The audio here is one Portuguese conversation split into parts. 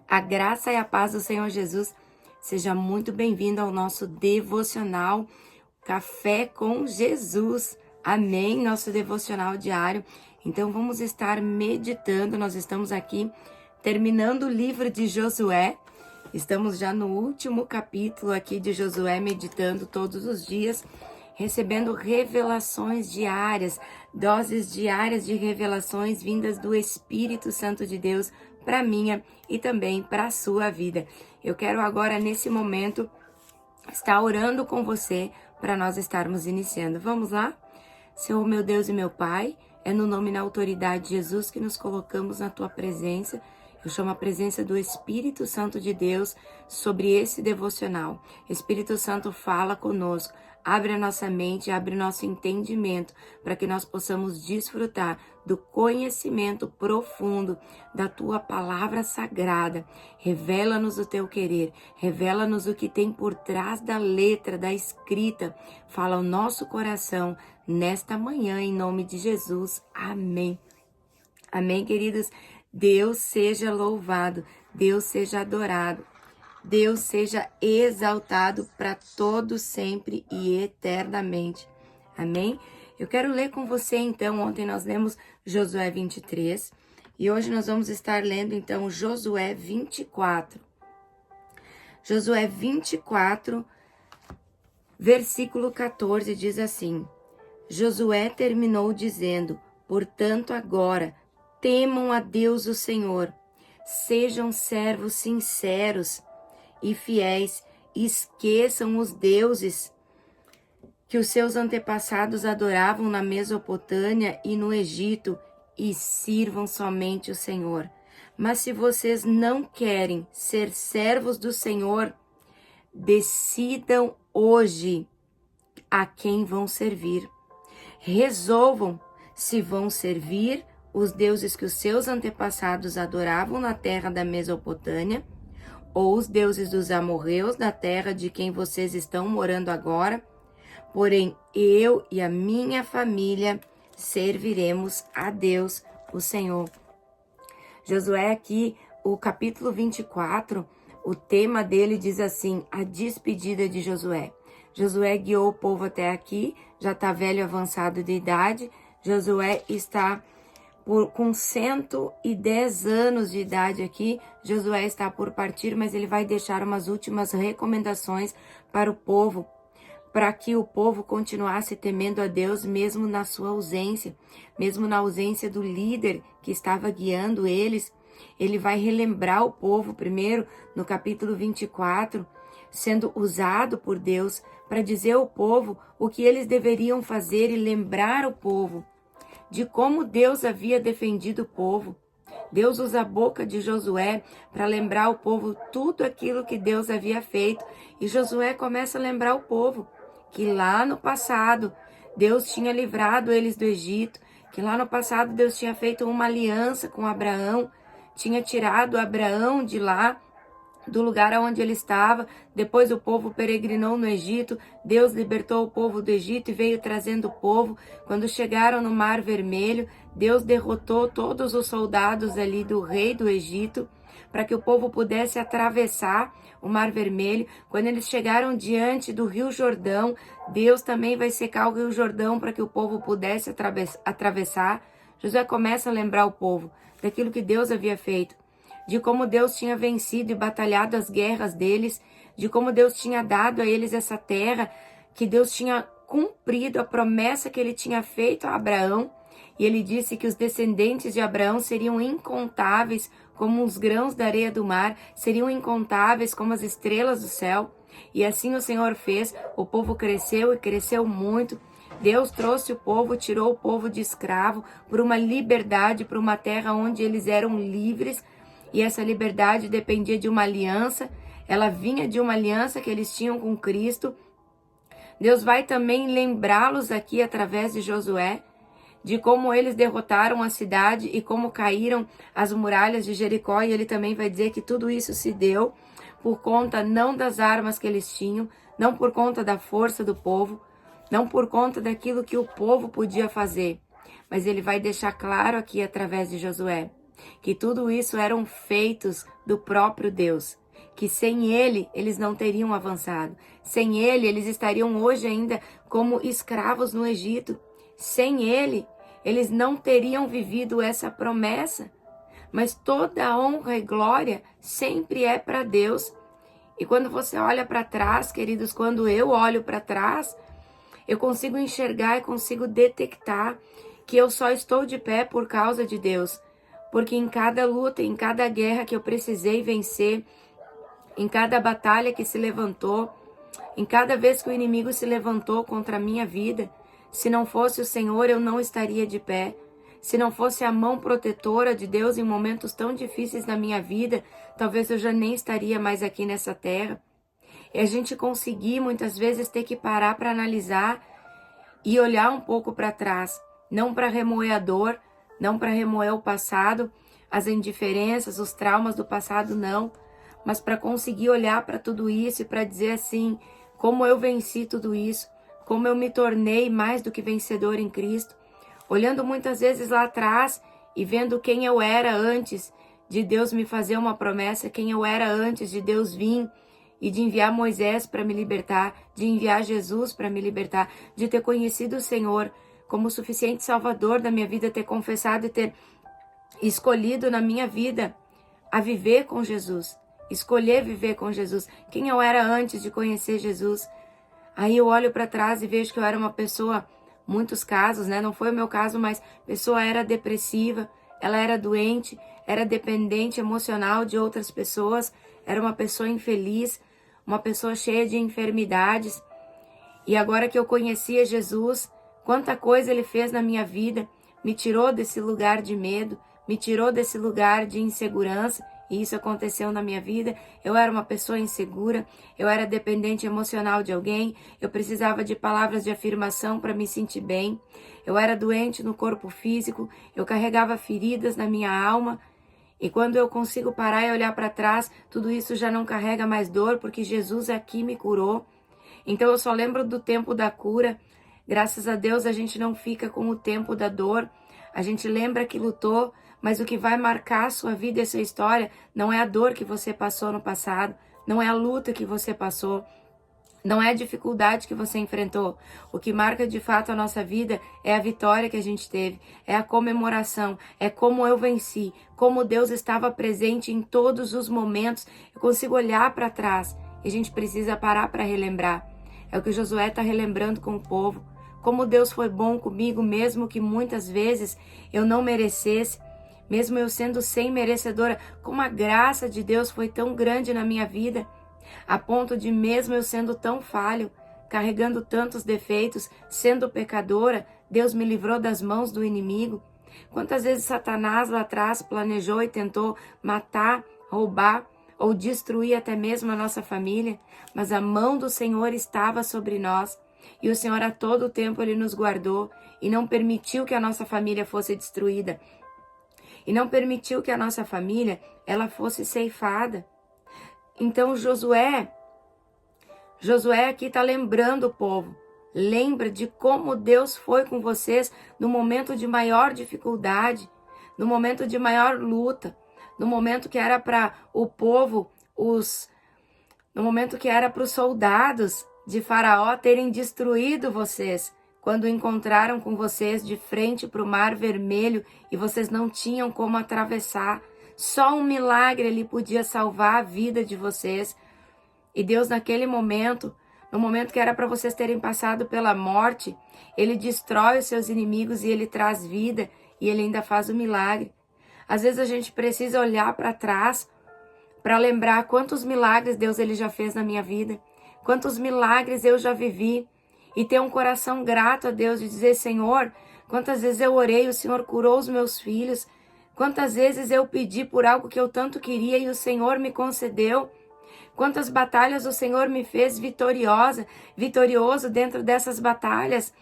A graça e a paz do Senhor Jesus. Seja muito bem-vindo ao nosso devocional Café com Jesus. Amém? Nosso devocional diário. Então vamos estar meditando. Nós estamos aqui terminando o livro de Josué. Estamos já no último capítulo aqui de Josué, meditando todos os dias, recebendo revelações diárias, doses diárias de revelações vindas do Espírito Santo de Deus para minha e também para a sua vida. Eu quero agora, nesse momento, estar orando com você para nós estarmos iniciando. Vamos lá? Senhor, meu Deus e meu Pai, é no nome e na autoridade de Jesus que nos colocamos na Tua presença. Eu chamo a presença do Espírito Santo de Deus sobre esse devocional. Espírito Santo, fala conosco. Abre a nossa mente, abre o nosso entendimento, para que nós possamos desfrutar do conhecimento profundo da Tua palavra sagrada. Revela-nos o Teu querer, revela-nos o que tem por trás da letra, da escrita. Fala ao nosso coração nesta manhã, em nome de Jesus. Amém. Amém, queridos? Deus seja louvado, Deus seja adorado. Deus seja exaltado para todo sempre e eternamente. Amém? Eu quero ler com você, então, ontem nós lemos Josué 23, e hoje nós vamos estar lendo, então, Josué 24. Josué 24, versículo 14, diz assim: Josué terminou dizendo: portanto, agora, temam a Deus o Senhor, sejam servos sinceros e fiéis, esqueçam os deuses que os seus antepassados adoravam na Mesopotâmia e no Egito e sirvam somente o Senhor. Mas se vocês não querem ser servos do Senhor, decidam hoje a quem vão servir. Resolvam se vão servir os deuses que os seus antepassados adoravam na terra da Mesopotâmia, ou os deuses dos amorreus da terra de quem vocês estão morando agora. Porém, eu e a minha família serviremos a Deus, o Senhor. Josué aqui, o capítulo 24, o tema dele diz assim: a despedida de Josué. Josué guiou o povo até aqui, já está velho, avançado de idade. Josué está com 110 anos de idade aqui. Josué está por partir, mas ele vai deixar umas últimas recomendações para o povo, para que o povo continuasse temendo a Deus mesmo na sua ausência, mesmo na ausência do líder que estava guiando eles. Ele vai relembrar o povo primeiro no capítulo 24, sendo usado por Deus para dizer ao povo o que eles deveriam fazer e lembrar o povo de como Deus havia defendido o povo. Deus usa a boca de Josué para lembrar o povo tudo aquilo que Deus havia feito. E Josué começa a lembrar o povo que lá no passado Deus tinha livrado eles do Egito, que lá no passado Deus tinha feito uma aliança com Abraão, tinha tirado Abraão de lá, do lugar onde ele estava. Depois o povo peregrinou no Egito, Deus libertou o povo do Egito e veio trazendo o povo. Quando chegaram no Mar Vermelho, Deus derrotou todos os soldados ali do rei do Egito, para que o povo pudesse atravessar o Mar Vermelho. Quando eles chegaram diante do Rio Jordão, Deus também vai secar o Rio Jordão para que o povo pudesse atravessar. Josué começa a lembrar o povo daquilo que Deus havia feito, de como Deus tinha vencido e batalhado as guerras deles, de como Deus tinha dado a eles essa terra, que Deus tinha cumprido a promessa que ele tinha feito a Abraão. E ele disse que os descendentes de Abraão seriam incontáveis como os grãos da areia do mar, seriam incontáveis como as estrelas do céu. E assim o Senhor fez, o povo cresceu e cresceu muito. Deus trouxe o povo, tirou o povo de escravo por uma liberdade, por uma terra onde eles eram livres. E essa liberdade dependia de uma aliança, ela vinha de uma aliança que eles tinham com Cristo. Deus vai também lembrá-los aqui através de Josué, de como eles derrotaram a cidade e como caíram as muralhas de Jericó. E ele também vai dizer que tudo isso se deu por conta não das armas que eles tinham, não por conta da força do povo, não por conta daquilo que o povo podia fazer. Mas ele vai deixar claro aqui através de Josué que tudo isso eram feitos do próprio Deus, que sem Ele eles não teriam avançado, sem Ele eles estariam hoje ainda como escravos no Egito, sem Ele eles não teriam vivido essa promessa. Mas toda a honra e glória sempre é para Deus. E quando você olha para trás, queridos, quando eu olho para trás, eu consigo enxergar e consigo detectar que eu só estou de pé por causa de Deus. Porque em cada luta, em cada guerra que eu precisei vencer, em cada batalha que se levantou, em cada vez que o inimigo se levantou contra a minha vida, se não fosse o Senhor, eu não estaria de pé. Se não fosse a mão protetora de Deus em momentos tão difíceis na minha vida, talvez eu já nem estaria mais aqui nessa terra. E a gente conseguir muitas vezes ter que parar para analisar e olhar um pouco para trás, não para remoer a dor, não para remoer o passado, as indiferenças, os traumas do passado, não, mas para conseguir olhar para tudo isso e para dizer assim, como eu venci tudo isso, como eu me tornei mais do que vencedor em Cristo, olhando muitas vezes lá atrás e vendo quem eu era antes de Deus me fazer uma promessa, quem eu era antes de Deus vir e de enviar Moisés para me libertar, de enviar Jesus para me libertar, de ter conhecido o Senhor como o suficiente Salvador da minha vida, ter confessado e ter escolhido na minha vida a viver com Jesus, escolher viver com Jesus, quem eu era antes de conhecer Jesus. Aí eu olho para trás e vejo que eu era uma pessoa, muitos casos, né? Não foi o meu caso, mas a pessoa era depressiva, ela era doente, era dependente emocional de outras pessoas, era uma pessoa infeliz, uma pessoa cheia de enfermidades. E agora que eu conhecia Jesus, quanta coisa Ele fez na minha vida, me tirou desse lugar de medo, me tirou desse lugar de insegurança, e isso aconteceu na minha vida. Eu era uma pessoa insegura, eu era dependente emocional de alguém, eu precisava de palavras de afirmação para me sentir bem, eu era doente no corpo físico, eu carregava feridas na minha alma, e quando eu consigo parar e olhar para trás, tudo isso já não carrega mais dor, porque Jesus aqui me curou. Então eu só lembro do tempo da cura. Graças a Deus a gente não fica com o tempo da dor, a gente lembra que lutou, mas o que vai marcar a sua vida e a sua história não é a dor que você passou no passado, não é a luta que você passou, não é a dificuldade que você enfrentou. O que marca de fato a nossa vida é a vitória que a gente teve, é a comemoração, é como eu venci, como Deus estava presente em todos os momentos. Eu consigo olhar para trás e a gente precisa parar para relembrar. É o que Josué está relembrando com o povo. Como Deus foi bom comigo, mesmo que muitas vezes eu não merecesse, mesmo eu sendo sem merecedora, como a graça de Deus foi tão grande na minha vida, a ponto de mesmo eu sendo tão falho, carregando tantos defeitos, sendo pecadora, Deus me livrou das mãos do inimigo. Quantas vezes Satanás lá atrás planejou e tentou matar, roubar ou destruir até mesmo a nossa família, mas a mão do Senhor estava sobre nós. E o Senhor a todo tempo Ele nos guardou e não permitiu que a nossa família fosse destruída. E não permitiu que a nossa família ela fosse ceifada. Então Josué aqui está lembrando o povo. Lembra de como Deus foi com vocês no momento de maior dificuldade, no momento de maior luta, no momento que era para o povo, no momento que era para os soldados de Faraó terem destruído vocês, quando encontraram com vocês de frente para o Mar Vermelho e vocês não tinham como atravessar. Só um milagre ali podia salvar a vida de vocês. E Deus naquele momento, no momento que era para vocês terem passado pela morte, Ele destrói os seus inimigos e Ele traz vida e Ele ainda faz o milagre. Às vezes a gente precisa olhar para trás para lembrar quantos milagres Deus Ele já fez na minha vida, quantos milagres eu já vivi, e ter um coração grato a Deus de dizer, Senhor, quantas vezes eu orei, o Senhor curou os meus filhos, quantas vezes eu pedi por algo que eu tanto queria e o Senhor me concedeu, quantas batalhas o Senhor me fez vitorioso dentro dessas batalhas,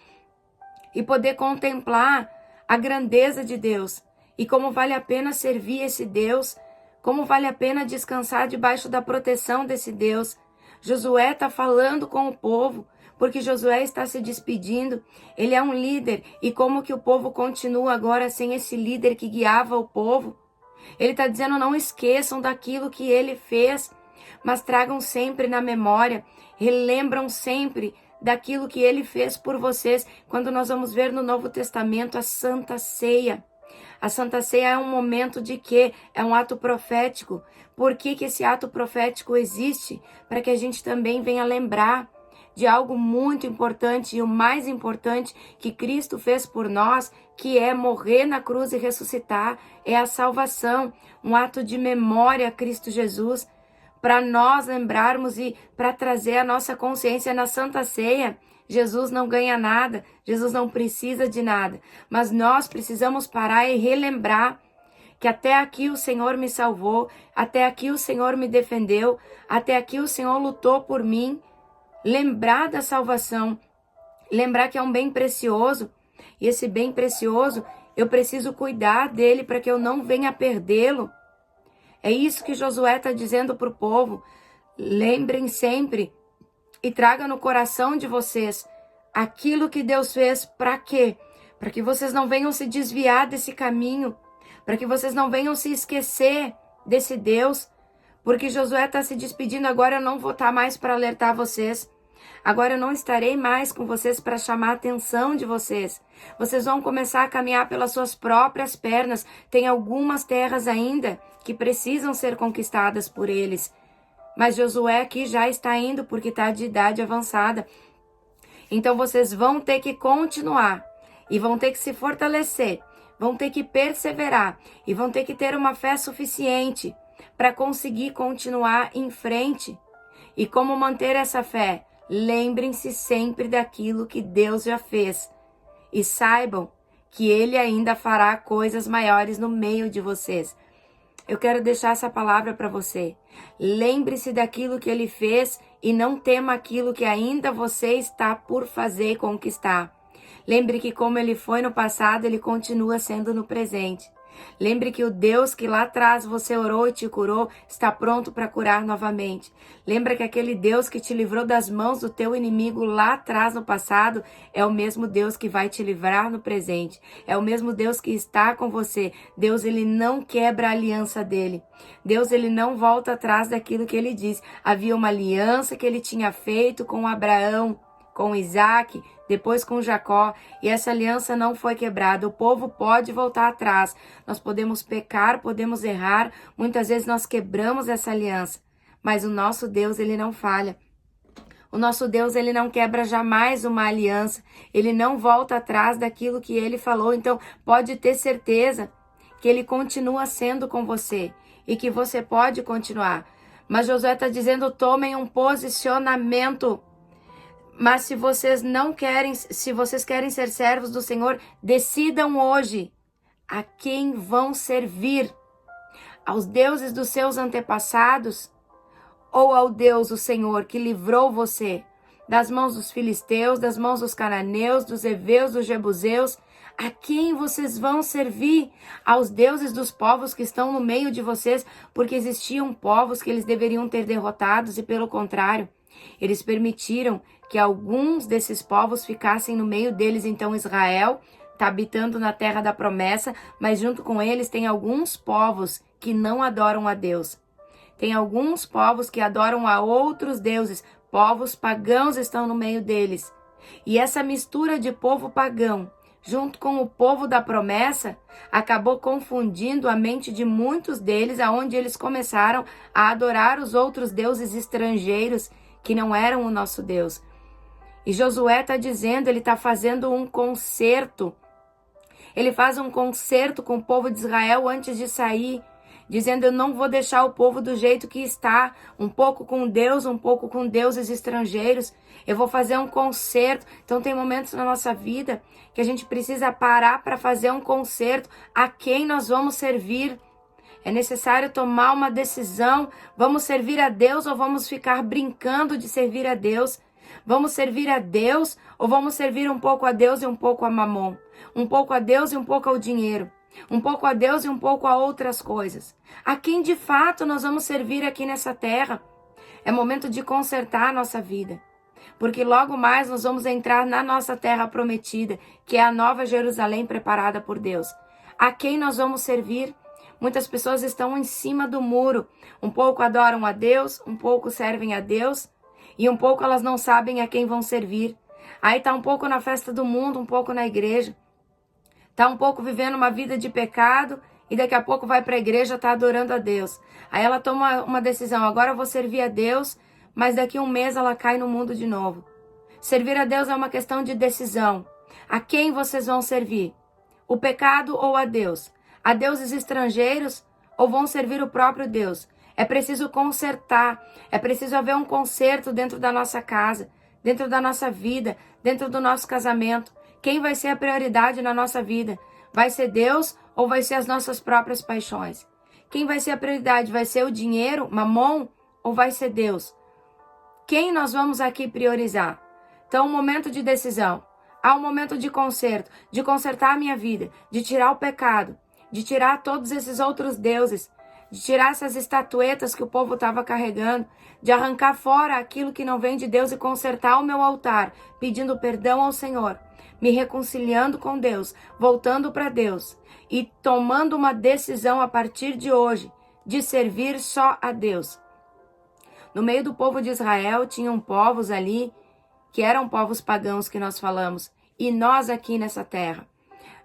e poder contemplar a grandeza de Deus, e como vale a pena servir esse Deus, como vale a pena descansar debaixo da proteção desse Deus. Josué está falando com o povo, porque Josué está se despedindo, ele é um líder, e como que o povo continua agora sem esse líder que guiava o povo? Ele está dizendo, não esqueçam daquilo que ele fez, mas tragam sempre na memória, relembram sempre daquilo que ele fez por vocês. Quando nós vamos ver no Novo Testamento a Santa Ceia. A Santa Ceia é um momento de quê? É um ato profético. Por que que esse ato profético existe? Para que a gente também venha lembrar de algo muito importante, e o mais importante que Cristo fez por nós, que é morrer na cruz e ressuscitar, é a salvação, um ato de memória a Cristo Jesus, para nós lembrarmos e para trazer a nossa consciência na Santa Ceia. Jesus não ganha nada, Jesus não precisa de nada, mas nós precisamos parar e relembrar que até aqui o Senhor me salvou, até aqui o Senhor me defendeu, até aqui o Senhor lutou por mim. Lembrar da salvação, lembrar que é um bem precioso, e esse bem precioso, eu preciso cuidar dele para que eu não venha perdê-lo. É isso que Josué está dizendo para o povo. Lembrem sempre e traga no coração de vocês aquilo que Deus fez. Para quê? Para que vocês não venham se desviar desse caminho, para que vocês não venham se esquecer desse Deus, porque Josué está se despedindo. Agora eu não vou estar mais para alertar vocês. Agora eu não estarei mais com vocês para chamar a atenção de vocês. Vocês vão começar a caminhar pelas suas próprias pernas. Tem algumas terras ainda que precisam ser conquistadas por eles. Mas Josué aqui já está indo porque está de idade avançada. Então vocês vão ter que continuar e vão ter que se fortalecer, vão ter que perseverar e vão ter que ter uma fé suficiente para conseguir continuar em frente. E como manter essa fé? Lembrem-se sempre daquilo que Deus já fez e saibam que Ele ainda fará coisas maiores no meio de vocês. Eu quero deixar essa palavra para você. Lembre-se daquilo que Ele fez e não tema aquilo que ainda você está por fazer e conquistar. Lembre que como Ele foi no passado, Ele continua sendo no presente. Lembre que o Deus que lá atrás você orou e te curou está pronto para curar novamente. Lembra que aquele Deus que te livrou das mãos do teu inimigo lá atrás no passado é o mesmo Deus que vai te livrar no presente. É o mesmo Deus que está com você. Deus, ele não quebra a aliança dele. Deus, ele não volta atrás daquilo que ele diz. Havia uma aliança que ele tinha feito com Abraão, com Isaac, depois com Jacó, e essa aliança não foi quebrada. O povo pode voltar atrás. Nós podemos pecar, podemos errar, muitas vezes nós quebramos essa aliança, mas o nosso Deus, ele não falha. O nosso Deus, ele não quebra jamais uma aliança, ele não volta atrás daquilo que ele falou. Então, pode ter certeza que ele continua sendo com você e que você pode continuar. Mas Josué está dizendo, tomem um posicionamento. Mas se vocês querem ser servos do Senhor, decidam hoje a quem vão servir. Aos deuses dos seus antepassados ou ao Deus, o Senhor, que livrou você das mãos dos filisteus, das mãos dos cananeus, dos heveus, dos jebuseus? A quem vocês vão servir? Aos deuses dos povos que estão no meio de vocês, porque existiam povos que eles deveriam ter derrotados e pelo contrário, eles permitiram que alguns desses povos ficassem no meio deles. Então Israel está habitando na terra da promessa, mas junto com eles tem alguns povos que não adoram a Deus. Tem alguns povos que adoram a outros deuses. Povos pagãos estão no meio deles. E essa mistura de povo pagão junto com o povo da promessa acabou confundindo a mente de muitos deles, aonde eles começaram a adorar os outros deuses estrangeiros que não eram o nosso Deus. E Josué está dizendo, ele está fazendo um concerto. Ele faz um concerto com o povo de Israel antes de sair, dizendo, eu não vou deixar o povo do jeito que está, um pouco com Deus, um pouco com deuses estrangeiros. Eu vou fazer um concerto. Então tem momentos na nossa vida que a gente precisa parar para fazer um concerto. A quem nós vamos servir? É necessário tomar uma decisão. Vamos servir a Deus ou vamos ficar brincando de servir a Deus? Vamos servir a Deus ou vamos servir um pouco a Deus e um pouco a Mamon? Um pouco a Deus e um pouco ao dinheiro? Um pouco a Deus e um pouco a outras coisas? A quem de fato nós vamos servir aqui nessa terra? É momento de consertar a nossa vida. Porque logo mais nós vamos entrar na nossa terra prometida, que é a nova Jerusalém preparada por Deus. A quem nós vamos servir? Muitas pessoas estão em cima do muro. Um pouco adoram a Deus, um pouco servem a Deus e um pouco elas não sabem a quem vão servir. Aí tá um pouco na festa do mundo, um pouco na igreja. Tá um pouco vivendo uma vida de pecado e daqui a pouco vai para a igreja, tá adorando a Deus. Aí ela toma uma decisão, agora eu vou servir a Deus, mas daqui a um mês ela cai no mundo de novo. Servir a Deus é uma questão de decisão. A quem vocês vão servir? O pecado ou a Deus? A deuses estrangeiros ou vão servir o próprio Deus? É preciso consertar, é preciso haver um conserto dentro da nossa casa, dentro da nossa vida, dentro do nosso casamento. Quem vai ser a prioridade na nossa vida? Vai ser Deus ou vai ser as nossas próprias paixões? Quem vai ser a prioridade? Vai ser o dinheiro, mamon, ou vai ser Deus? Quem nós vamos aqui priorizar? Então, um momento de decisão. Há um momento de conserto, de consertar a minha vida, de tirar o pecado, de tirar todos esses outros deuses, de tirar essas estatuetas que o povo estava carregando, de arrancar fora aquilo que não vem de Deus e consertar o meu altar, pedindo perdão ao Senhor, me reconciliando com Deus, voltando para Deus e tomando uma decisão a partir de hoje de servir só a Deus. No meio do povo de Israel tinham povos ali que eram povos pagãos que nós falamos, e nós aqui nessa terra.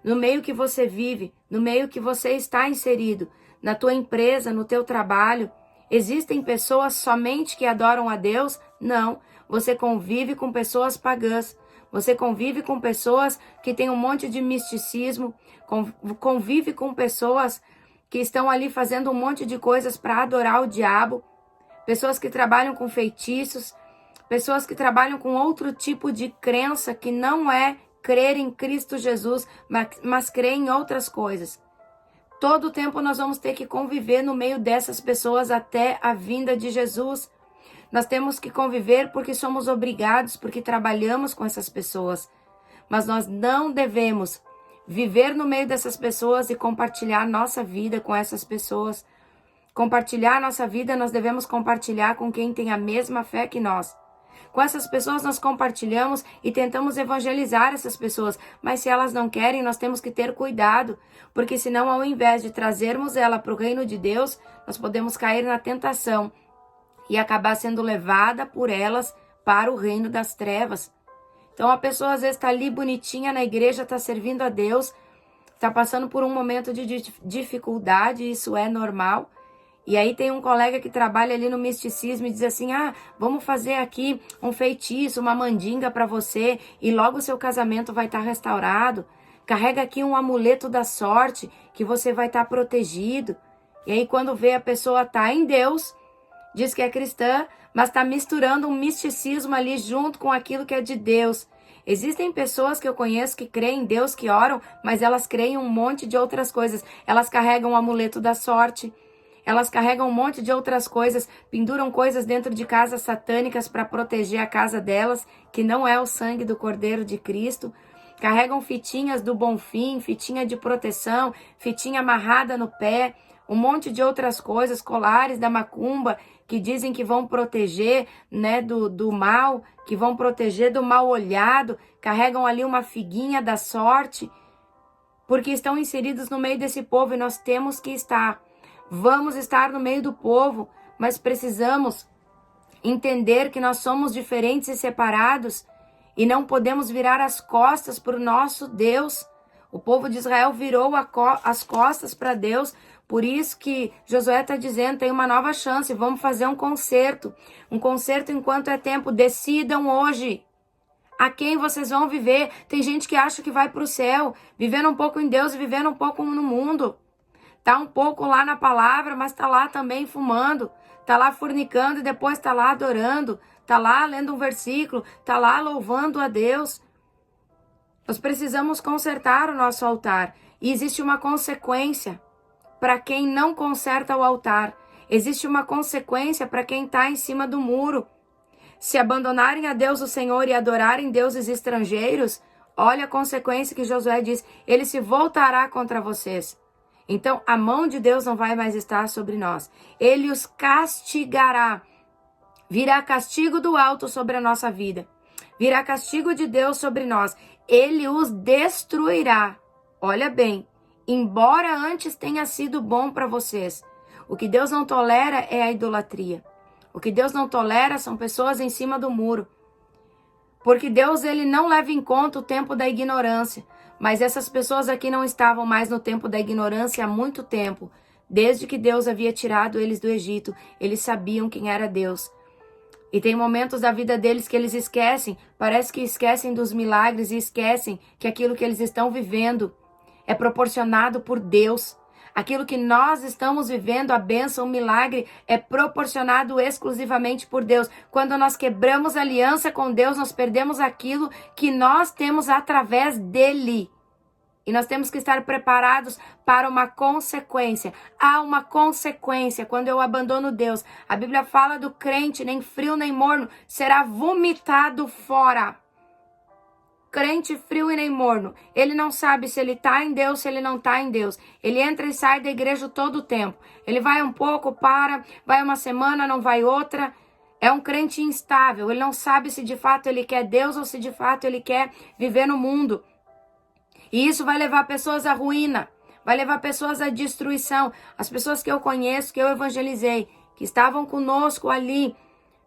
No meio que você vive, no meio que você está inserido, na tua empresa, no teu trabalho, existem pessoas somente que adoram a Deus? Não, você convive com pessoas pagãs, você convive com pessoas que têm um monte de misticismo, convive com pessoas que estão ali fazendo um monte de coisas para adorar o diabo, pessoas que trabalham com feitiços, pessoas que trabalham com outro tipo de crença que não é crer em Cristo Jesus, mas crer em outras coisas. Todo o tempo nós vamos ter que conviver no meio dessas pessoas até a vinda de Jesus. Nós temos que conviver porque somos obrigados, porque trabalhamos com essas pessoas. Mas nós não devemos viver no meio dessas pessoas e compartilhar nossa vida com essas pessoas. Compartilhar nossa vida, nós devemos compartilhar com quem tem a mesma fé que nós. Com essas pessoas nós compartilhamos e tentamos evangelizar essas pessoas, mas se elas não querem, nós temos que ter cuidado, porque senão ao invés de trazermos ela para o reino de Deus, nós podemos cair na tentação e acabar sendo levada por elas para o reino das trevas. Então a pessoa às vezes está ali bonitinha na igreja, está servindo a Deus, está passando por um momento de dificuldade, isso é normal. E aí tem um colega que trabalha ali no misticismo e diz assim, vamos fazer aqui um feitiço, uma mandinga para você e logo o seu casamento vai estar restaurado. Carrega aqui um amuleto da sorte que você vai estar protegido. E aí quando vê a pessoa tá em Deus, diz que é cristã, mas está misturando um misticismo ali junto com aquilo que é de Deus. Existem pessoas que eu conheço que creem em Deus, que oram, mas elas creem em um monte de outras coisas. Elas carregam o amuleto da sorte. Elas carregam um monte de outras coisas, penduram coisas dentro de casas satânicas para proteger a casa delas, que não é o sangue do Cordeiro de Cristo. Carregam fitinhas do Bonfim, fitinha de proteção, fitinha amarrada no pé, um monte de outras coisas, colares da macumba, que dizem que vão proteger, né, do mal, que vão proteger do mal olhado. Carregam ali uma figuinha da sorte, porque estão inseridos no meio desse povo e nós temos que estar. Vamos estar no meio do povo, mas precisamos entender que nós somos diferentes e separados e não podemos virar as costas para o nosso Deus. O povo de Israel virou as costas para Deus, por isso que Josué está dizendo, tem uma nova chance, vamos fazer um concerto enquanto é tempo, decidam hoje. A quem vocês vão viver? Tem gente que acha que vai para o céu, vivendo um pouco em Deus e vivendo um pouco no mundo. Tá um pouco lá na palavra, mas tá lá também fumando, tá lá fornicando e depois tá lá adorando, tá lá lendo um versículo, tá lá louvando a Deus. Nós precisamos consertar o nosso altar e existe uma consequência para quem não conserta o altar. Existe uma consequência para quem está em cima do muro. Se abandonarem a Deus o Senhor e adorarem deuses estrangeiros, olha a consequência que Josué diz, ele se voltará contra vocês. Então, a mão de Deus não vai mais estar sobre nós. Ele os castigará. Virá castigo do alto sobre a nossa vida. Virá castigo de Deus sobre nós. Ele os destruirá. Olha bem, embora antes tenha sido bom para vocês. O que Deus não tolera é a idolatria. O que Deus não tolera são pessoas em cima do muro. Porque Deus, ele não leva em conta o tempo da ignorância. Mas essas pessoas aqui não estavam mais no tempo da ignorância há muito tempo. Desde que Deus havia tirado eles do Egito, eles sabiam quem era Deus. E tem momentos da vida deles que eles esquecem, parece que esquecem dos milagres e esquecem que aquilo que eles estão vivendo é proporcionado por Deus. Aquilo que nós estamos vivendo, a bênção, o milagre, é proporcionado exclusivamente por Deus. Quando nós quebramos aliança com Deus, nós perdemos aquilo que nós temos através dele. E nós temos que estar preparados para uma consequência. Há uma consequência quando eu abandono Deus. A Bíblia fala do crente, nem frio nem morno, será vomitado fora. Crente frio e nem morno. Ele não sabe se ele está em Deus, se ele não está em Deus. Ele entra e sai da igreja todo o tempo. Ele vai um pouco, vai uma semana, não vai outra. É um crente instável. Ele não sabe se de fato ele quer Deus ou se de fato ele quer viver no mundo. E isso vai levar pessoas à ruína, vai levar pessoas à destruição. As pessoas que eu conheço, que eu evangelizei, que estavam conosco ali,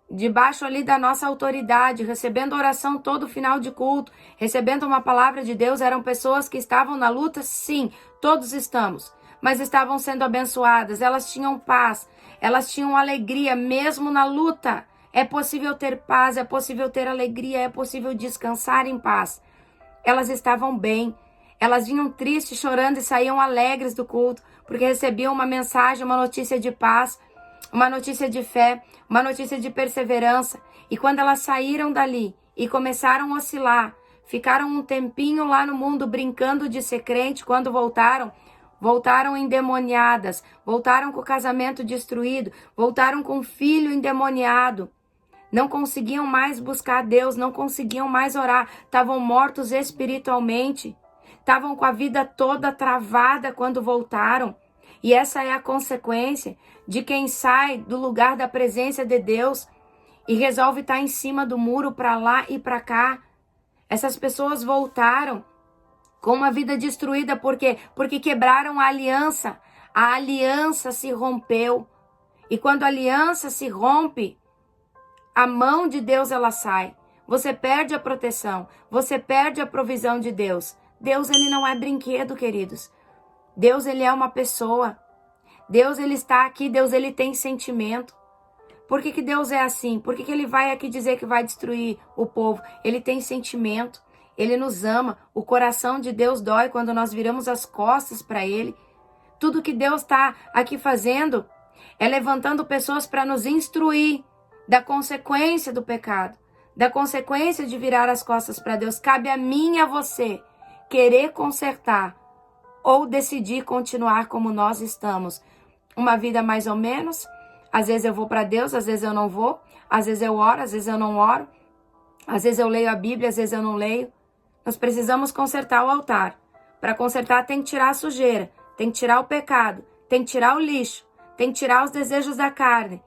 debaixo ali da nossa autoridade, recebendo oração todo final de culto, recebendo uma palavra de Deus, eram pessoas que estavam na luta, sim, todos estamos, mas estavam sendo abençoadas, elas tinham paz, elas tinham alegria, mesmo na luta. É possível ter paz, é possível ter alegria, é possível descansar em paz. Elas estavam bem. Elas vinham tristes, chorando e saíam alegres do culto, porque recebiam uma mensagem, uma notícia de paz, uma notícia de fé, uma notícia de perseverança. E quando elas saíram dali e começaram a oscilar, ficaram um tempinho lá no mundo brincando de ser crente, quando voltaram endemoniadas, voltaram com o casamento destruído, voltaram com o filho endemoniado. Não conseguiam mais buscar Deus, não conseguiam mais orar, estavam mortos espiritualmente. Estavam com a vida toda travada quando voltaram. E essa é a consequência de quem sai do lugar da presença de Deus e resolve estar em cima do muro para lá e para cá. Essas pessoas voltaram com uma vida destruída. Por quê? Porque quebraram a aliança. A aliança se rompeu. E quando a aliança se rompe, a mão de Deus ela sai. Você perde a proteção. Você perde a provisão de Deus. Deus, ele não é brinquedo, queridos. Deus, ele é uma pessoa. Deus, ele está aqui. Deus, ele tem sentimento. Por que Deus é assim? Por que ele vai aqui dizer que vai destruir o povo? Ele tem sentimento. Ele nos ama. O coração de Deus dói quando nós viramos as costas para ele. Tudo que Deus está aqui fazendo é levantando pessoas para nos instruir da consequência do pecado, da consequência de virar as costas para Deus. Cabe a mim e a você querer consertar ou decidir continuar como nós estamos. Uma vida mais ou menos. Às vezes eu vou para Deus, às vezes eu não vou. Às vezes eu oro, às vezes eu não oro. Às vezes eu leio a Bíblia, às vezes eu não leio. Nós precisamos consertar o altar. Para consertar tem que tirar a sujeira, tem que tirar o pecado, tem que tirar o lixo, tem que tirar os desejos da carne.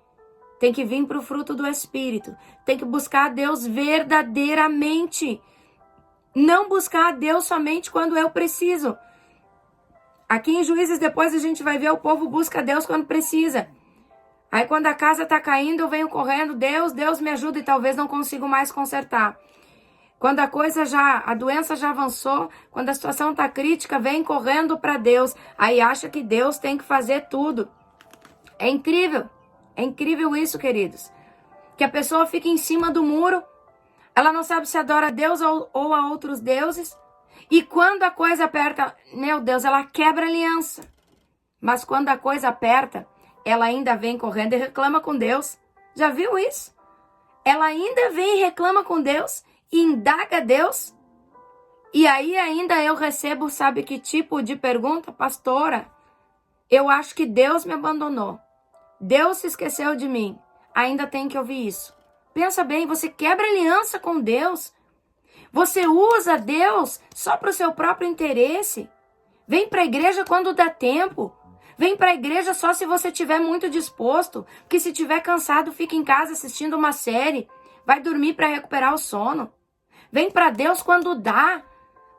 Tem que vir para o fruto do Espírito. Tem que buscar a Deus verdadeiramente. Não buscar a Deus somente quando eu preciso. Aqui em Juízes, depois a gente vai ver o povo busca a Deus quando precisa. Aí quando a casa está caindo, eu venho correndo, Deus me ajuda, e talvez não consigo mais consertar. Quando a doença já avançou, quando a situação está crítica, vem correndo para Deus. Aí acha que Deus tem que fazer tudo. É incrível isso, queridos. Que a pessoa fica em cima do muro, ela não sabe se adora a Deus ou a outros deuses. E quando a coisa aperta, meu Deus, ela quebra a aliança. Mas quando a coisa aperta, ela ainda vem correndo e reclama com Deus. Já viu isso? Ela ainda vem e reclama com Deus, e indaga a Deus. E aí ainda eu recebo, sabe que tipo de pergunta? Pastora, eu acho que Deus me abandonou. Deus se esqueceu de mim. Ainda tem que ouvir isso. Pensa bem, você quebra aliança com Deus. Você usa Deus só para o seu próprio interesse. Vem para a igreja quando dá tempo. Vem para a igreja só se você estiver muito disposto. Porque se estiver cansado, fica em casa assistindo uma série. Vai dormir para recuperar o sono. Vem para Deus quando dá.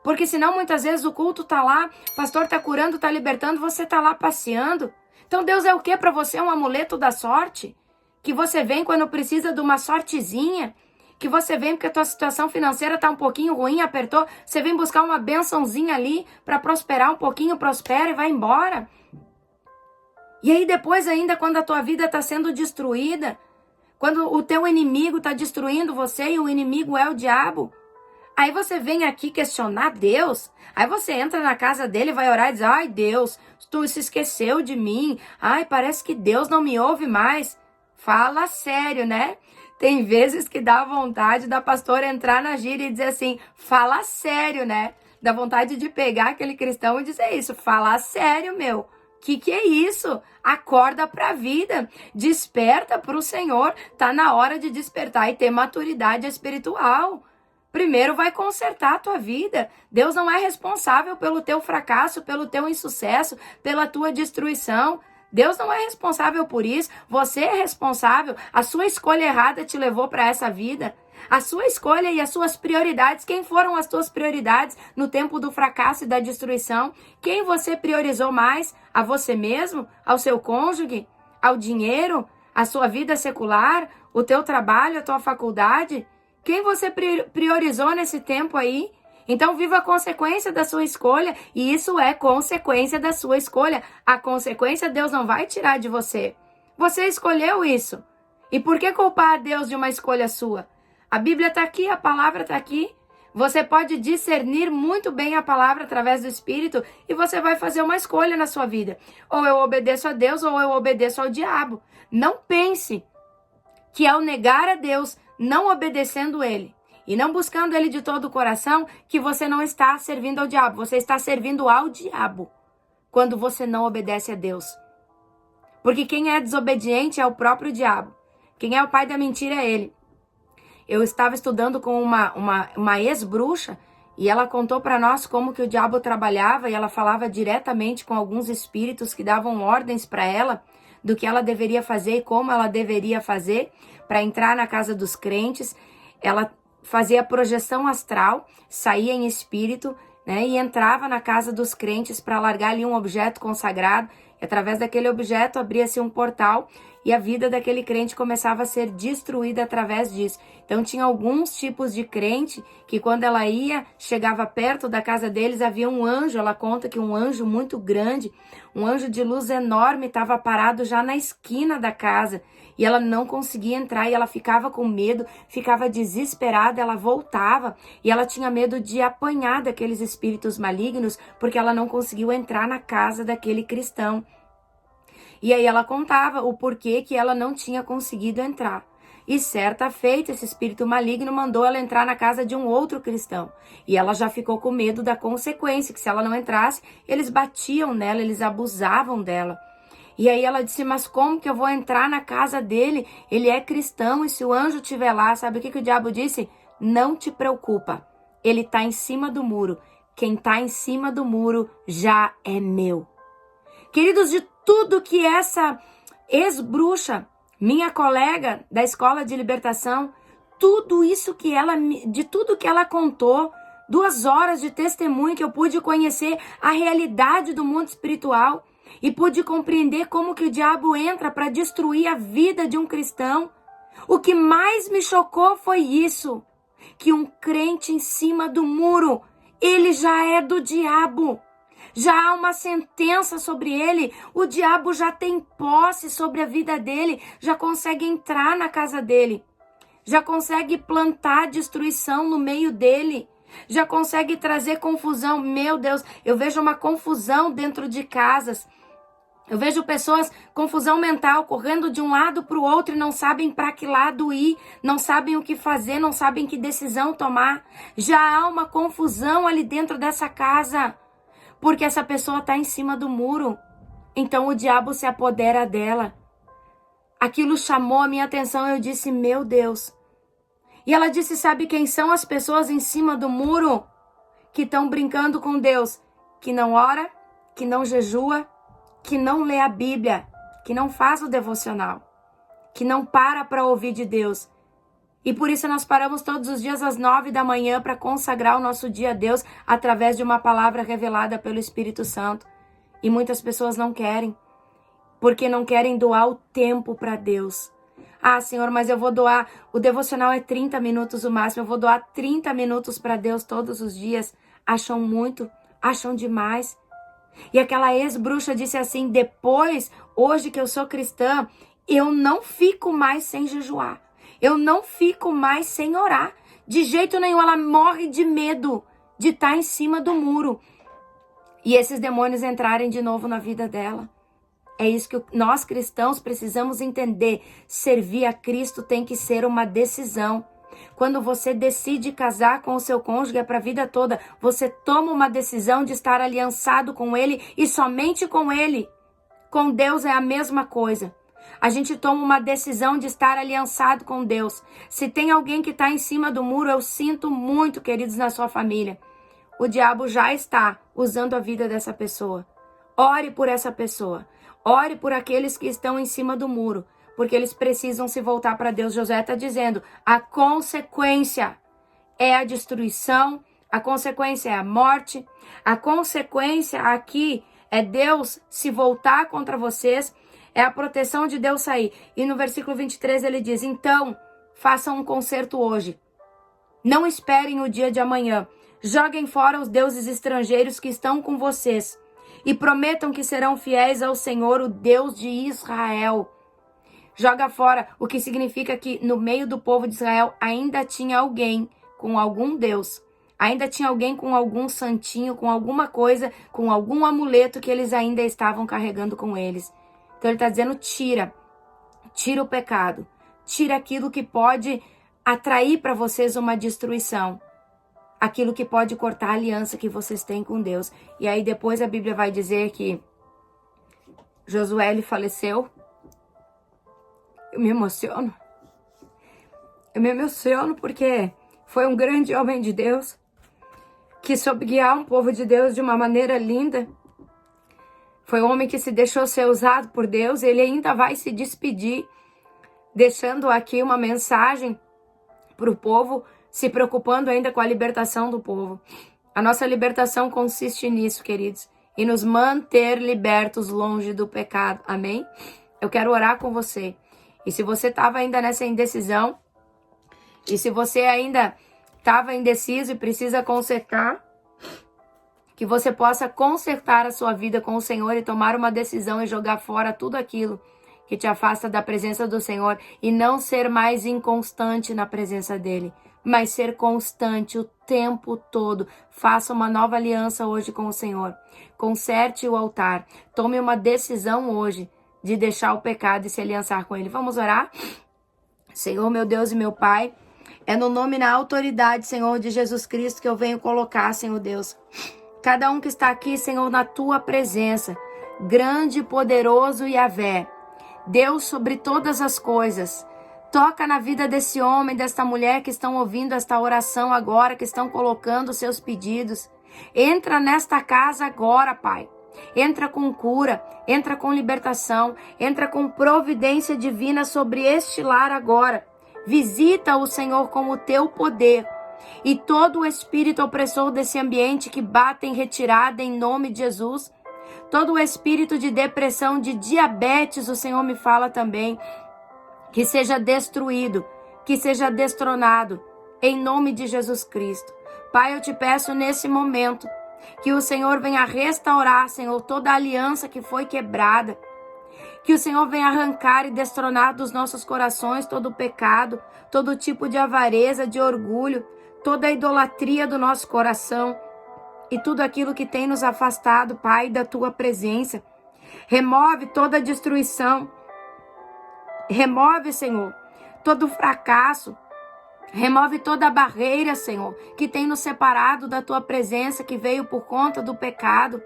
Porque senão muitas vezes o culto tá lá, o pastor tá curando, tá libertando, você tá lá passeando. Então Deus é o que para você? Um amuleto da sorte? Que você vem quando precisa de uma sortezinha? Que você vem porque a tua situação financeira tá um pouquinho ruim, apertou, você vem buscar uma bençãozinha ali para prosperar um pouquinho, prospera e vai embora. E aí depois ainda quando a tua vida tá sendo destruída, quando o teu inimigo tá destruindo você e o inimigo é o diabo, aí você vem aqui questionar Deus, aí você entra na casa dele e vai orar e diz, ai Deus, tu se esqueceu de mim, ai parece que Deus não me ouve mais. Fala sério, né? Tem vezes que dá vontade da pastora entrar na gíria e dizer assim, fala sério, né? Dá vontade de pegar aquele cristão e dizer isso, fala sério, meu. Que é isso? Acorda para a vida, desperta para o Senhor, tá na hora de despertar e ter maturidade espiritual. Primeiro vai consertar a tua vida. Deus não é responsável pelo teu fracasso, pelo teu insucesso, pela tua destruição. Deus não é responsável por isso. Você é responsável. A sua escolha errada te levou para essa vida. A sua escolha e as suas prioridades. Quem foram as tuas prioridades no tempo do fracasso e da destruição? Quem você priorizou mais? A você mesmo? Ao seu cônjuge? Ao dinheiro? A sua vida secular? O teu trabalho? A tua faculdade? Quem você priorizou nesse tempo aí? Então viva a consequência da sua escolha, e isso é consequência da sua escolha. A consequência Deus não vai tirar de você. Você escolheu isso. E por que culpar a Deus de uma escolha sua? A Bíblia está aqui, a palavra está aqui. Você pode discernir muito bem a palavra através do Espírito e você vai fazer uma escolha na sua vida. Ou eu obedeço a Deus ou eu obedeço ao diabo. Não pense que ao negar a Deus, não obedecendo Ele, e não buscando Ele de todo o coração, que você não está servindo ao diabo. Você está servindo ao diabo quando você não obedece a Deus. Porque quem é desobediente é o próprio diabo. Quem é o pai da mentira é ele. Eu estava estudando com uma ex-bruxa e ela contou para nós como que o diabo trabalhava e ela falava diretamente com alguns espíritos que davam ordens para ela do que ela deveria fazer e como ela deveria fazer para entrar na casa dos crentes. Ela fazia projeção astral, saía em espírito, né, e entrava na casa dos crentes para largar ali um objeto consagrado. E através daquele objeto abria-se um portal e a vida daquele crente começava a ser destruída através disso. Então tinha alguns tipos de crente que quando ela ia, chegava perto da casa deles, havia um anjo. Ela conta que um anjo muito grande, um anjo de luz enorme, estava parado já na esquina da casa. E ela não conseguia entrar e ela ficava com medo, ficava desesperada, ela voltava e ela tinha medo de apanhar daqueles espíritos malignos porque ela não conseguiu entrar na casa daquele cristão. E aí ela contava o porquê que ela não tinha conseguido entrar. E certa feita, esse espírito maligno mandou ela entrar na casa de um outro cristão. E ela já ficou com medo da consequência, que se ela não entrasse, eles batiam nela, eles abusavam dela. E aí ela disse, mas como que eu vou entrar na casa dele? Ele é cristão e se o anjo estiver lá, sabe o que o diabo disse? Não te preocupa, ele está em cima do muro. Quem está em cima do muro já é meu. Queridos, de tudo que essa ex-bruxa, minha colega da escola de libertação, tudo isso que ela, de tudo que ela contou, 2 horas de testemunho que eu pude conhecer a realidade do mundo espiritual e pude compreender como que o diabo entra para destruir a vida de um cristão. O que mais me chocou foi isso, que um crente em cima do muro, ele já é do diabo. Já há uma sentença sobre ele, o diabo já tem posse sobre a vida dele, já consegue entrar na casa dele, já consegue plantar destruição no meio dele, já consegue trazer confusão. Meu Deus, eu vejo uma confusão dentro de casas, eu vejo pessoas, confusão mental, correndo de um lado para o outro e não sabem para que lado ir, não sabem o que fazer, não sabem que decisão tomar. Já há uma confusão ali dentro dessa casa, porque essa pessoa está em cima do muro. Então o diabo se apodera dela. Aquilo chamou a minha atenção, eu disse, meu Deus. E ela disse, sabe quem são as pessoas em cima do muro? Que estão brincando com Deus, que não ora, que não jejua, que não lê a Bíblia, que não faz o devocional, que não para ouvir de Deus. E por isso nós paramos todos os dias às 9 da manhã para consagrar o nosso dia a Deus através de uma palavra revelada pelo Espírito Santo. E muitas pessoas não querem, porque não querem doar o tempo para Deus. Ah, Senhor, mas eu vou doar, o devocional é 30 minutos o máximo, eu vou doar 30 minutos para Deus todos os dias. Acham muito, acham demais. E aquela ex-bruxa disse assim, depois, hoje que eu sou cristã, eu não fico mais sem jejuar. Eu não fico mais sem orar. De jeito nenhum, ela morre de medo de estar em cima do muro. E esses demônios entrarem de novo na vida dela. É isso que nós cristãos precisamos entender. Servir a Cristo tem que ser uma decisão. Quando você decide casar com o seu cônjuge, é para a vida toda. Você toma uma decisão de estar aliançado com ele e somente com ele. Com Deus é a mesma coisa. A gente toma uma decisão de estar aliançado com Deus. Se tem alguém que está em cima do muro, eu sinto muito, queridos, na sua família. O diabo já está usando a vida dessa pessoa. Ore por essa pessoa. Ore por aqueles que estão em cima do muro, porque eles precisam se voltar para Deus. Josué está dizendo, a consequência é a destruição, a consequência é a morte, a consequência aqui é Deus se voltar contra vocês, é a proteção de Deus sair. E no versículo 23 ele diz, então, façam um concerto hoje. Não esperem o dia de amanhã. Joguem fora os deuses estrangeiros que estão com vocês. E prometam que serão fiéis ao Senhor, o Deus de Israel. Joga fora, o que significa que no meio do povo de Israel ainda tinha alguém com algum Deus. Ainda tinha alguém com algum santinho, com alguma coisa, com algum amuleto que eles ainda estavam carregando com eles. Então ele está dizendo, tira o pecado. Tira aquilo que pode atrair para vocês uma destruição. Aquilo que pode cortar a aliança que vocês têm com Deus. E aí depois a Bíblia vai dizer que Josué ele faleceu. Eu me emociono. Eu me emociono porque foi um grande homem de Deus que soube guiar um povo de Deus de uma maneira linda. Foi um homem que se deixou ser usado por Deus. Ele ainda vai se despedir, deixando aqui uma mensagem para o povo, se preocupando ainda com a libertação do povo. A nossa libertação consiste nisso, queridos, em nos manter libertos longe do pecado. Amém? Eu quero orar com você. E se você estava ainda nessa indecisão, e se você ainda estava indeciso e precisa consertar, que você possa consertar a sua vida com o Senhor e tomar uma decisão e jogar fora tudo aquilo que te afasta da presença do Senhor e não ser mais inconstante na presença dele, mas ser constante o tempo todo. Faça uma nova aliança hoje com o Senhor. Conserte o altar. Tome uma decisão hoje de deixar o pecado e se aliançar com ele. Vamos orar? Senhor, meu Deus e meu Pai, é no nome e na autoridade, Senhor, de Jesus Cristo que eu venho colocar, Senhor Deus, cada um que está aqui, Senhor, na tua presença, grande e poderoso Yahvé, Deus sobre todas as coisas. Toca na vida desse homem, desta mulher que estão ouvindo esta oração agora, que estão colocando seus pedidos. Entra nesta casa agora, Pai. Entra com cura, entra com libertação, entra com providência divina sobre este lar agora. Visita o Senhor com o teu poder. E todo o espírito opressor desse ambiente que bate em retirada em nome de Jesus. Todo o espírito de depressão, de diabetes, o Senhor me fala também, que seja destruído, que seja destronado, em nome de Jesus Cristo. Pai, eu te peço nesse momento, que o Senhor venha restaurar, Senhor, toda a aliança que foi quebrada, que o Senhor venha arrancar e destronar dos nossos corações todo o pecado, todo tipo de avareza, de orgulho, toda a idolatria do nosso coração, e tudo aquilo que tem nos afastado, Pai, da tua presença. Remove toda a destruição. Remove, Senhor, todo o fracasso. Remove toda a barreira, Senhor, que tem nos separado da tua presença, que veio por conta do pecado,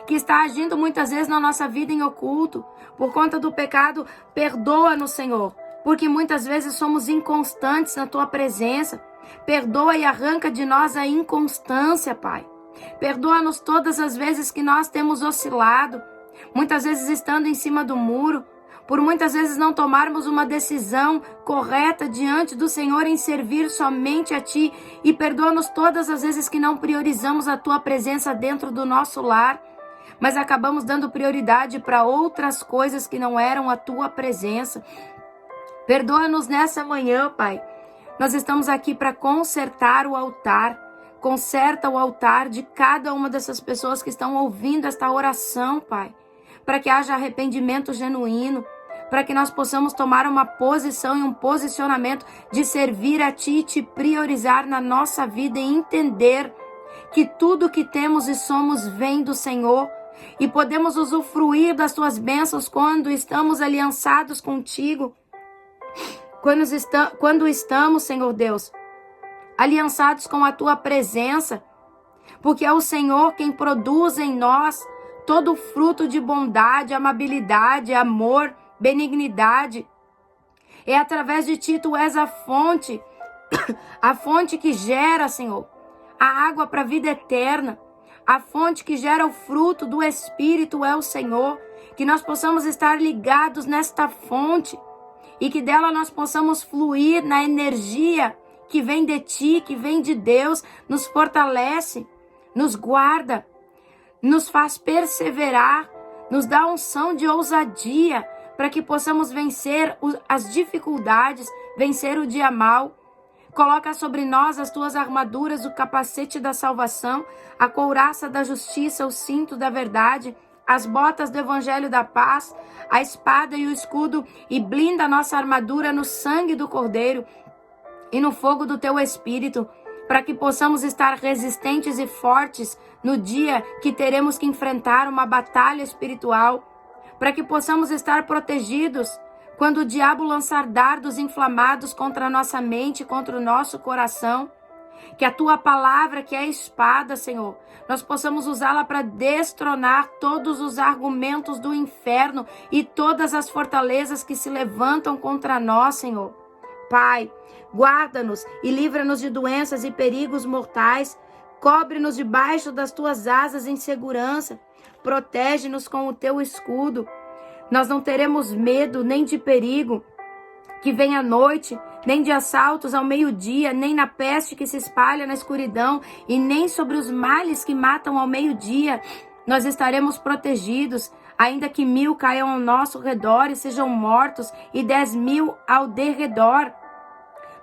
que está agindo muitas vezes na nossa vida em oculto. Por conta do pecado, perdoa-nos, Senhor, porque muitas vezes somos inconstantes na tua presença. Perdoa e arranca de nós a inconstância, Pai. Perdoa-nos todas as vezes que nós temos oscilado, muitas vezes estando em cima do muro, por muitas vezes não tomarmos uma decisão correta diante do Senhor em servir somente a Ti, e perdoa-nos todas as vezes que não priorizamos a Tua presença dentro do nosso lar, mas acabamos dando prioridade para outras coisas que não eram a Tua presença. Perdoa-nos nessa manhã, Pai. Nós estamos aqui para consertar o altar. Conserta o altar de cada uma dessas pessoas que estão ouvindo esta oração, Pai, para que haja arrependimento genuíno, para que nós possamos tomar uma posição e um posicionamento de servir a Ti e Te priorizar na nossa vida e entender que tudo que temos e somos vem do Senhor e podemos usufruir das Tuas bênçãos quando estamos aliançados contigo, quando estamos, Senhor Deus, aliançados com a Tua presença, porque é o Senhor quem produz em nós todo o fruto de bondade, amabilidade, amor, benignidade. É através de Ti, Tu és a fonte que gera, Senhor, a água para a vida eterna, a fonte que gera o fruto do Espírito é o Senhor, que nós possamos estar ligados nesta fonte e que dela nós possamos fluir na energia que vem de Ti, que vem de Deus, nos fortalece, nos guarda, nos faz perseverar, nos dá unção de ousadia para que possamos vencer as dificuldades, vencer o dia mau. Coloca sobre nós as Tuas armaduras, o capacete da salvação, a couraça da justiça, o cinto da verdade, as botas do evangelho da paz, a espada e o escudo, e blinda a nossa armadura no sangue do Cordeiro e no fogo do Teu Espírito, para que possamos estar resistentes e fortes no dia que teremos que enfrentar uma batalha espiritual, para que possamos estar protegidos quando o diabo lançar dardos inflamados contra a nossa mente, contra o nosso coração. Que a Tua palavra, que é a espada, Senhor, nós possamos usá-la para destronar todos os argumentos do inferno e todas as fortalezas que se levantam contra nós, Senhor. Pai, guarda-nos e livra-nos de doenças e perigos mortais. Cobre-nos debaixo das Tuas asas em segurança. Protege-nos com o Teu escudo. Nós não teremos medo nem de perigo que vem à noite, nem de assaltos ao meio-dia, nem na peste que se espalha na escuridão, e nem sobre os males que matam ao meio-dia. Nós estaremos protegidos, ainda que 1000 caiam ao nosso redor e sejam mortos, e 10.000 ao derredor.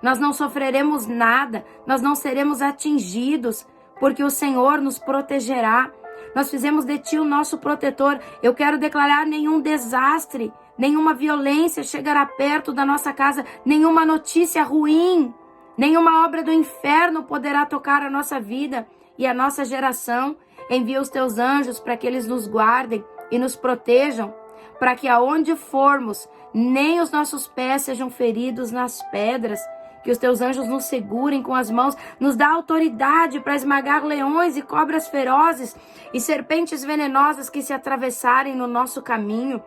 Nós não sofreremos nada, nós não seremos atingidos, porque o Senhor nos protegerá. Nós fizemos de Ti o nosso protetor. Eu quero declarar: nenhum desastre, nenhuma violência chegará perto da nossa casa, nenhuma notícia ruim, nenhuma obra do inferno poderá tocar a nossa vida e a nossa geração. Envia os Teus anjos para que eles nos guardem e nos protejam, para que aonde formos, nem os nossos pés sejam feridos nas pedras. Que os Teus anjos nos segurem com as mãos, nos dá autoridade para esmagar leões e cobras ferozes e serpentes venenosas que se atravessarem no nosso caminho.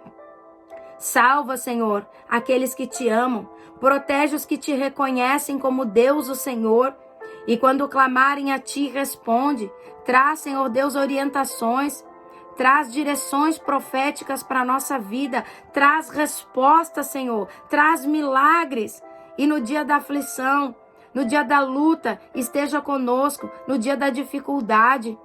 Salva, Senhor, aqueles que Te amam. Protege os que Te reconhecem como Deus, o Senhor. E quando clamarem a Ti, responde. Traz, Senhor Deus, orientações. Traz direções proféticas para a nossa vida. Traz respostas, Senhor. Traz milagres. E no dia da aflição, no dia da luta, esteja conosco. No dia da dificuldade,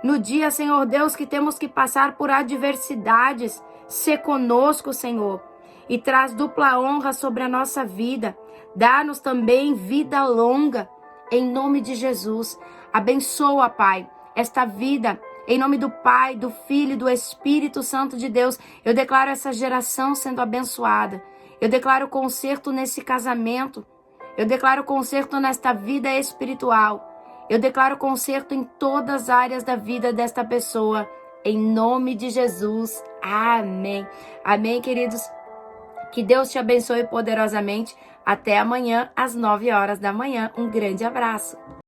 no dia, Senhor Deus, que temos que passar por adversidades, sê conosco, Senhor. E traz dupla honra sobre a nossa vida. Dá-nos também vida longa, em nome de Jesus. Abençoa, Pai, esta vida. Em nome do Pai, do Filho e do Espírito Santo de Deus, eu declaro essa geração sendo abençoada. Eu declaro conserto nesse casamento. Eu declaro conserto nesta vida espiritual. Eu declaro conserto em todas as áreas da vida desta pessoa. Em nome de Jesus. Amém. Amém, queridos. Que Deus te abençoe poderosamente. Até amanhã, às 9 horas da manhã. Um grande abraço.